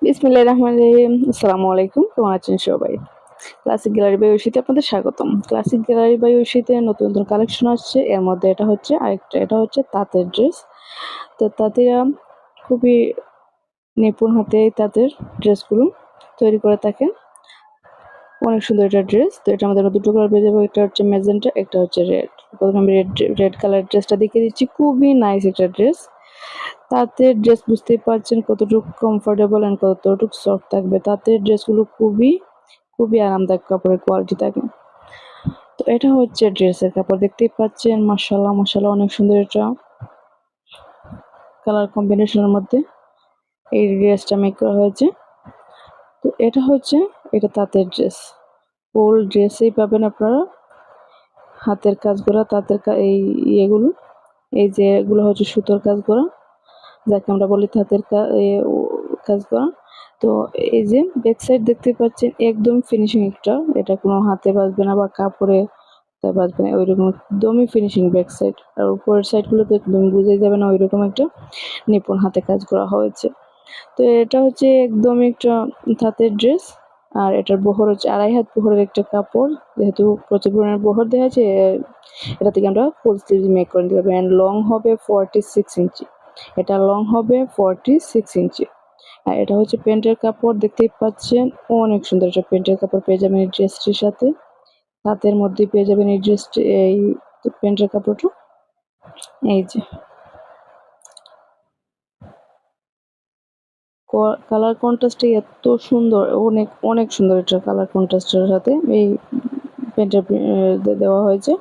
বিসমিল্লাহির রহমানির রহিম। আসসালামু আলাইকুম। কেমন আছেন সবাই? ক্লাসিক গ্যালারি বাই ঐশীতে আপনাদের স্বাগতম। ক্লাসিক গ্যালারি বাই ঐশীতে নতুন নতুন কালেকশন আসছে। এর মধ্যে এটা হচ্ছে আরেকটা, এটা হচ্ছে তাঁতের ড্রেস। তো তাঁতিরা খুবই নিপুণ হাতে তাঁতের ড্রেসগুলো তৈরি করে থাকেন। অনেক সুন্দর একটা ড্রেস। তো এটার মধ্যে দুটো কালার পেয়ে যাবো, একটা হচ্ছে ম্যাজেন্টা, একটা হচ্ছে রেড। প্রথমে আমি রেড কালার ড্রেসটা দেখিয়ে দিচ্ছি। খুবই নাইস একটা ড্রেস। তাঁতের ড্রেস বুঝতেই পারছেন কতটুকু কমফোর্টেবল অ্যান্ড কতটুকু সফট থাকবে। তাঁতের ড্রেসগুলো খুবই খুবই আরামদায়ক কাপড়ের কোয়ালিটি থাকে। তো এটা হচ্ছে ড্রেসের কাপড়, দেখতেই পাচ্ছেন। মাশাআল্লাহ মাশাআল্লাহ, অনেক সুন্দর এটা কালার কম্বিনেশনের মধ্যে এই ড্রেসটা মেক করা হয়েছে। তো এটা তাঁতের ড্রেস। ফুল ড্রেসেই পাবেন আপনারা হাতের কাজ করা তাঁতের এই ইয়েগুলো, এই যে এগুলো হচ্ছে সুতোর কাজ করা, যাকে আমরা বলি তাঁতের কাজ করা। তো এই যে ব্যাক সাইড দেখতে পাচ্ছেন, একদম ফিনিশিং একটা, এটা কোনো হাতে বাজবে না বা কাপড়ে বাজবে না, ওইরকম একদমই ফিনিশিং ব্যাক সাইড। আর উপরের সাইডগুলো তো একদম বুঝেই যাবে না, ওইরকম একটা নিপুণ হাতে কাজ করা হয়েছে। তো এটা হচ্ছে একদমই একটা তাঁতের ড্রেস। আর এটার বহর হচ্ছে 2.5 হাত বহরের একটা কাপড়। যেহেতু প্রচুর পরিমাণে বহর দেওয়া আছে, এটা থেকে আমরা ফুল স্লিভ মেক করে নিতে পারবো। অ্যান্ড লং হবে 46 ইঞ্চি। এটা লং হবে 46 ইঞ্চি। আর এটা হচ্ছে প্যান্টের কাপড়, দেখতেই পাচ্ছেন। অনেক সুন্দর একটা প্যান্টের কাপড় পেয়ে যাবেন এই ড্রেসটির সাথে। হাতের মধ্যে পেয়ে যাবেন এই ড্রেসটি, এই প্যান্টের কাপড়টা। এই যে কালার কন্ট্রাস্টে এত সুন্দর, অনেক অনেক সুন্দর এটা কালার কন্ট্রাস্টের সাথে এই প্যান্টের দেওয়া হয়েছে।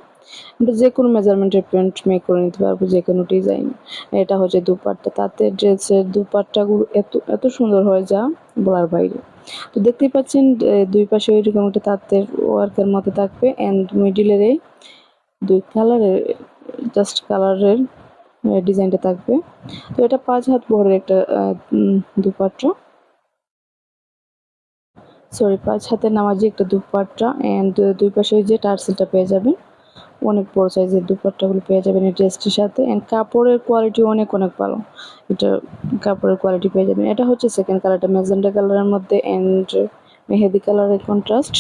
আমরা যে কোনো মেজারমেন্টের প্যান্ট মেক করে নিতে পারবো, যে কোনো ডিজাইন। এটা হচ্ছে দুপাট্টা, তাতে ড্রেসের দুপাট্টাগুলো এত এত সুন্দর হয় যা বলার বাইরে। তো দেখতেই পাচ্ছেন দুই পাশে ওইরকম একটা তাঁতের ওয়ার্কের মতো থাকবে। অ্যান্ড মিডিলের এই দুই কালারের জাস্ট কালারের ডিজাইনটা থাকবে। তো এটা 5 হাত বহরের একটা দুপাট্টা, সরি 5 হাতের নামাজি একটা দুপাট্টা। অ্যান্ড দুই পাশে ওই যে টার্সেলটা পেয়ে যাবেন। অনেক বড় সাইজের দুপাট্টাগুলো পেয়ে যাবেন এই ড্রেসটির সাথে। অ্যান্ড কাপড়ের কোয়ালিটি অনেক অনেক ভালো, এটা কাপড়ের কোয়ালিটি পেয়ে যাবেন। এটা হচ্ছে সেকেন্ড কালারটা ম্যাজেন্টা কালারের মধ্যে অ্যান্ড মেহেদি কালারের কন্ট্রাস্ট।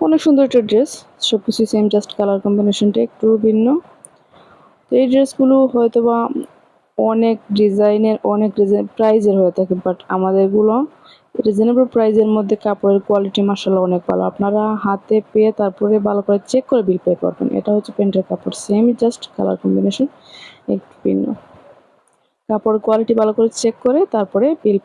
অনেক সুন্দর একটা ড্রেস, সব কিছু সেম, জাস্ট কালার কম্বিনেশনটা একটু ভিন্ন। তো এই ড্রেসগুলো হয়তো বা অনেক ডিজাইন প্রাইজের হয়ে থাকে, বাট আমাদেরগুলো রিজনেবল প্রাইজের মধ্যে কাপড়ের কোয়ালিটি মাশাআল্লাহ অনেক ভালো। আপনারা হাতে পেয়ে তারপরে ভালো করে চেক করে বিল পে করবেন। এটা হচ্ছে প্যান্টের কাপড়, সেম জাস্ট কালার কম্বিনেশন একটু ভিন্ন। কাপড়ের কোয়ালিটি ভালো করে চেক করে তারপরে বিল